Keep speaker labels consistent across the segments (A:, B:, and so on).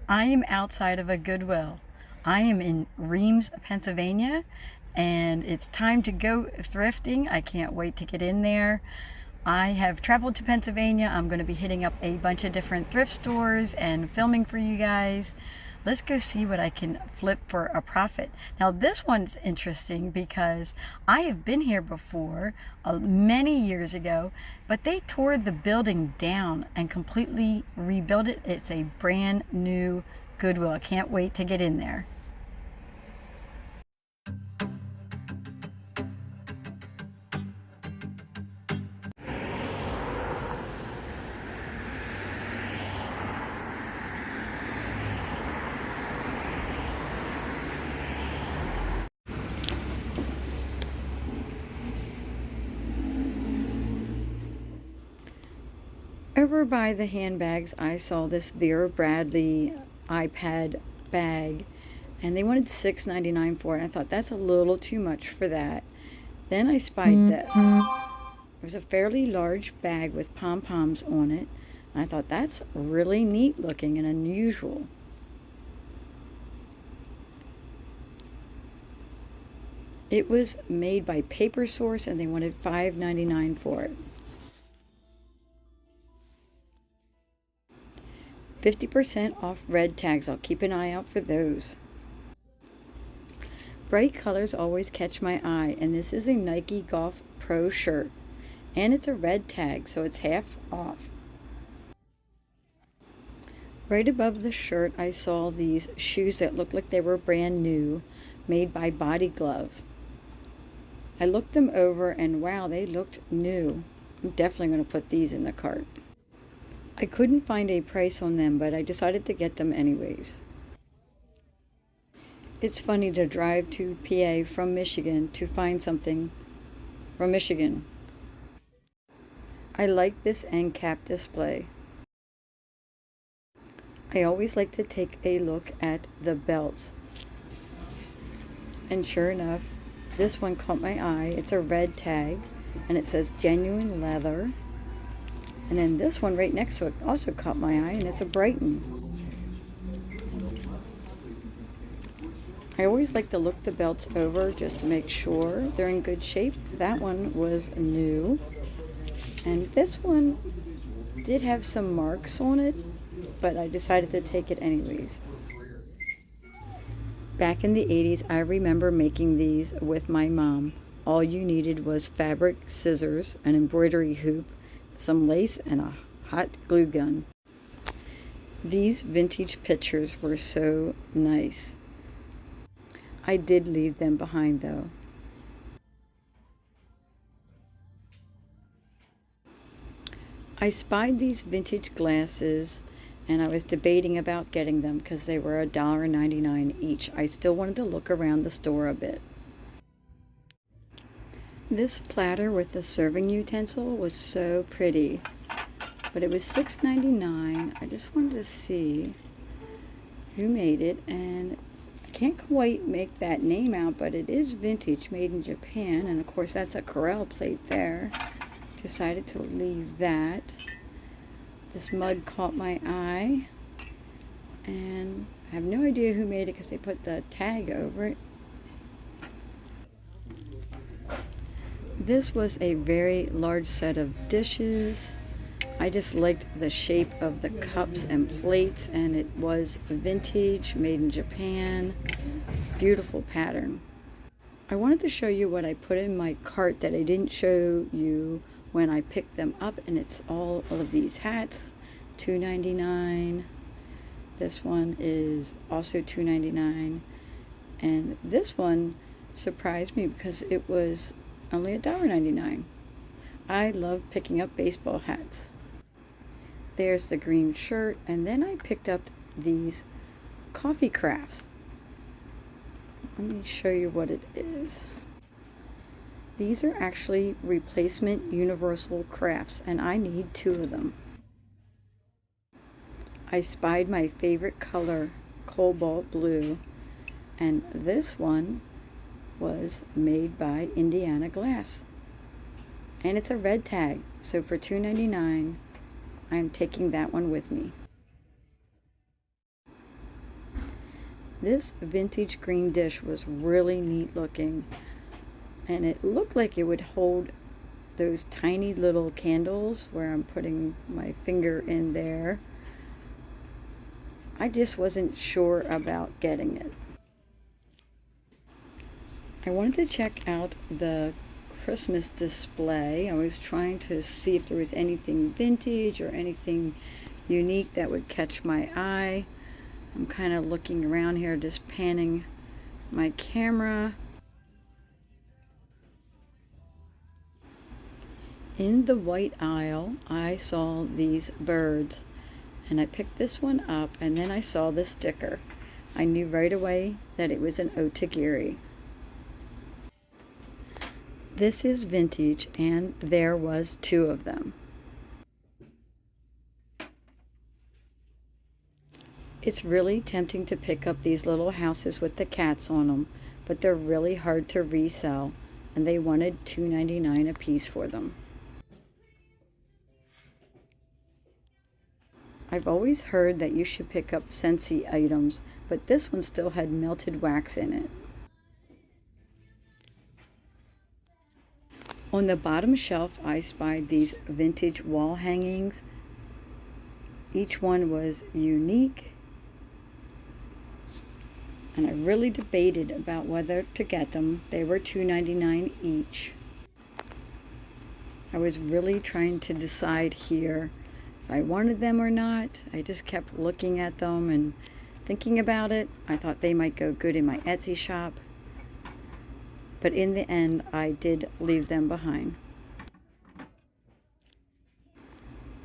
A: I am outside of a Goodwill. I am in Reams, Pennsylvania, and it's time to go thrifting. I can't wait to get in there. I have traveled to Pennsylvania. I'm going to be hitting up a bunch of different thrift stores and filming for you guys. Let's go see what I can flip for a profit. Now this one's interesting because I have been here before many years ago, but they tore the building down and completely rebuilt it. It's a brand new Goodwill. I can't wait to get in there. Over by the handbags, I saw this Vera Bradley iPad bag, and they wanted $6.99 for it. I thought that's a little too much for that. Then I spied this. It was a fairly large bag with pom-poms on it. And I thought that's really neat looking and unusual. It was made by Paper Source and they wanted $5.99 for it. 50% off red tags. I'll keep an eye out for those. Bright colors always catch my eye, and this is a Nike Golf Pro shirt. And it's a red tag, so it's half off. Right above the shirt, I saw these shoes that looked like they were brand new, made by Body Glove. I looked them over, and wow, they looked new. I'm definitely going to put these in the cart. I couldn't find a price on them, but I decided to get them anyways. It's funny to drive to PA from Michigan to find something from Michigan. I like this end cap display. I always like to take a look at the belts. And sure enough, this one caught my eye. It's a red tag, and it says genuine leather. And then this one right next to it also caught my eye, and it's a Brighton. I always like to look the belts over just to make sure they're in good shape. That one was new. And this one did have some marks on it, but I decided to take it anyways. Back in the 80s, I remember making these with my mom. All you needed was fabric, scissors, an embroidery hoop, some lace, and a hot glue gun. These vintage pictures were so nice. I did leave them behind though. I spied these vintage glasses and I was debating about getting them because they were $1.99 each. I still wanted to look around the store a bit. This platter with the serving utensil was so pretty, but it was $6.99. I just wanted to see who made it, and I can't quite make that name out, but it is vintage, made in Japan, and of course that's a Corel plate there. Decided to leave that. This mug caught my eye, and I have no idea who made it because they put the tag over it. This was a very large set of dishes. I just liked the shape of the cups and plates, and it was vintage, made in Japan. Beautiful pattern. I wanted to show you what I put in my cart that I didn't show you when I picked them up, and it's all of these hats, $2.99. This one is also $2.99, and this one surprised me because it was only $1.99. I love picking up baseball hats. There's the green shirt, and then I picked up these coffee crafts. Let me show you what it is. These are actually replacement universal crafts, and I need 2 of them. I spied my favorite color, cobalt blue, and this one was made by Indiana Glass. And it's a red tag, so for $2.99, I'm taking that one with me. This vintage green dish was really neat looking, and it looked like it would hold those tiny little candles where I'm putting my finger in there. I just wasn't sure about getting it. I wanted to check out the Christmas display. I was trying to see if there was anything vintage or anything unique that would catch my eye. I'm kind of looking around here, just panning my camera. In the white aisle, I saw these birds, and I picked this one up, and then I saw the sticker. I knew right away that it was an otagiri. This is vintage, and there was 2 of them. It's really tempting to pick up these little houses with the cats on them, but they're really hard to resell, and they wanted $2.99 a piece for them. I've always heard that you should pick up Scentsy items, but this one still had melted wax in it. On the bottom shelf, I spied these vintage wall hangings. Each one was unique, and I really debated about whether to get them. They were $2.99 each. I was really trying to decide here if I wanted them or not. I just kept looking at them and thinking about it. I thought they might go good in my Etsy shop, but in the end I did leave them behind.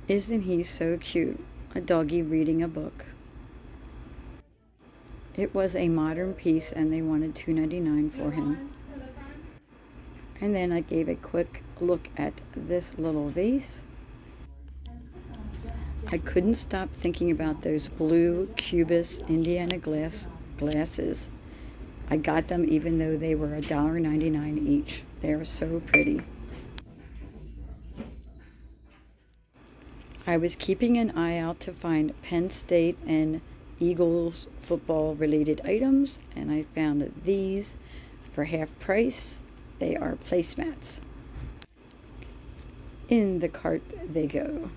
A: Isn't he so cute? A doggy reading a book. It was a modern piece, and they wanted $2.99 for him. And then I gave a quick look at this little vase. I couldn't stop thinking about those blue Cubist Indiana glasses. I got them even though they were $1.99 each. They are so pretty. I was keeping an eye out to find Penn State and Eagles football related items, and I found these for half price. They are placemats. In the cart they go.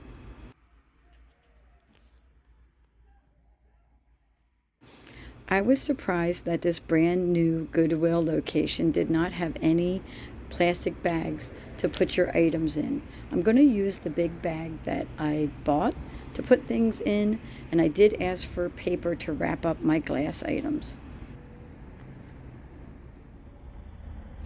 A: I was surprised that this brand new Goodwill location did not have any plastic bags to put your items in. I'm going to use the big bag that I bought to put things in, and I did ask for paper to wrap up my glass items.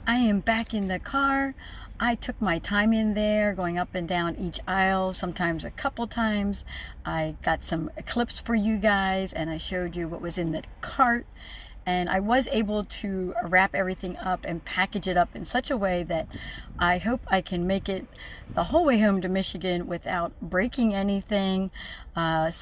A: I am back in the car. I took my time in there, going up and down each aisle, sometimes a couple times. I got some clips for you guys, and I showed you what was in the cart. And I was able to wrap everything up and package it up in such a way that I hope I can make it the whole way home to Michigan without breaking anything. That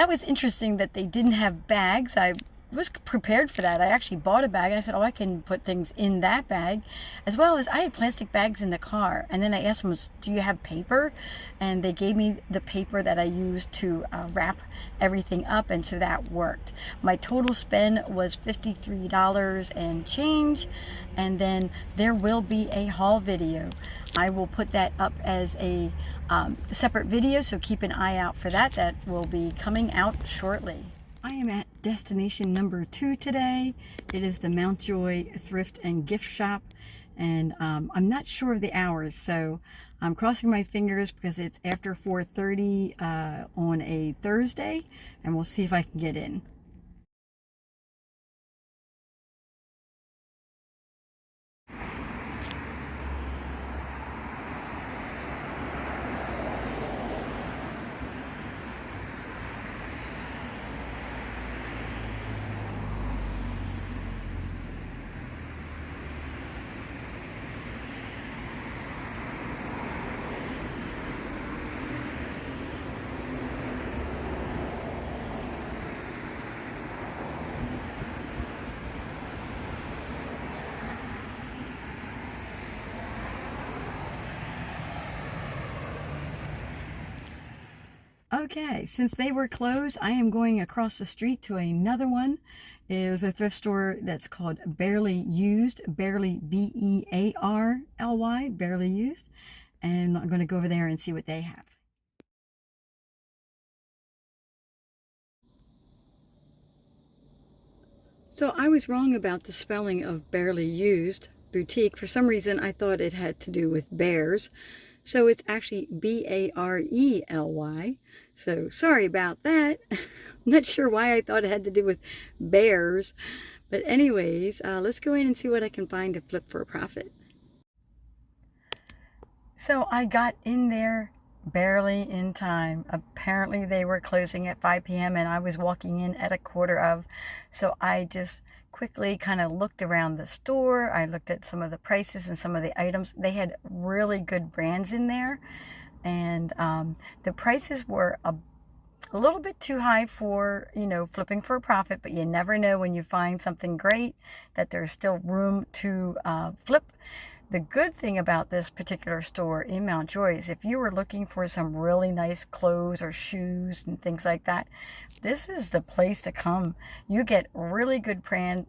A: was interesting that they didn't have bags. I was prepared for that. I actually bought a bag, and I said, oh, I can put things in that bag, as well as I had plastic bags in the car. And then I asked them, do you have paper? And they gave me the paper that I used to wrap everything up, and so that worked. My total spend was $53 and change, and then there will be a haul video. I will put that up as a separate video, so keep an eye out for that. That will be coming out shortly. I am at destination number 2 today. It is the Mountjoy Thrift and Gift Shop, and I'm not sure of the hours, so I'm crossing my fingers because it's after 4:30 on a Thursday, and we'll see if I can get in. Okay, since they were closed, I am going across the street to another one. It was a thrift store that's called Barely Used, Barely, B-E-A-R-L-Y, Barely Used. And I'm going to go over there and see what they have. So I was wrong about the spelling of Barely Used Boutique. For some reason, I thought it had to do with bears. So it's actually B-A-R-E-L-Y. So sorry about that. I'm not sure why I thought it had to do with bears. But anyways, let's go in and see what I can find to flip for a profit. So I got in there barely in time. Apparently they were closing at 5 p.m. and I was walking in at 1:15. So I just quickly kind of looked around the store. I looked at some of the prices and some of the items. They had really good brands in there, and the prices were a little bit too high for, you know, flipping for a profit, but you never know when you find something great that there's still room to flip. The good thing about this particular store in Mount Joy is if you were looking for some really nice clothes or shoes and things like that, this is the place to come. You get really good brands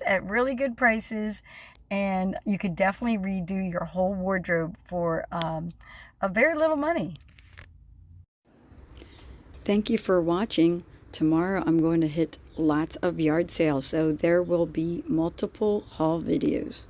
A: at really good prices, and you could definitely redo your whole wardrobe for a very little money. Thank you for watching. Tomorrow I'm going to hit lots of yard sales, so there will be multiple haul videos.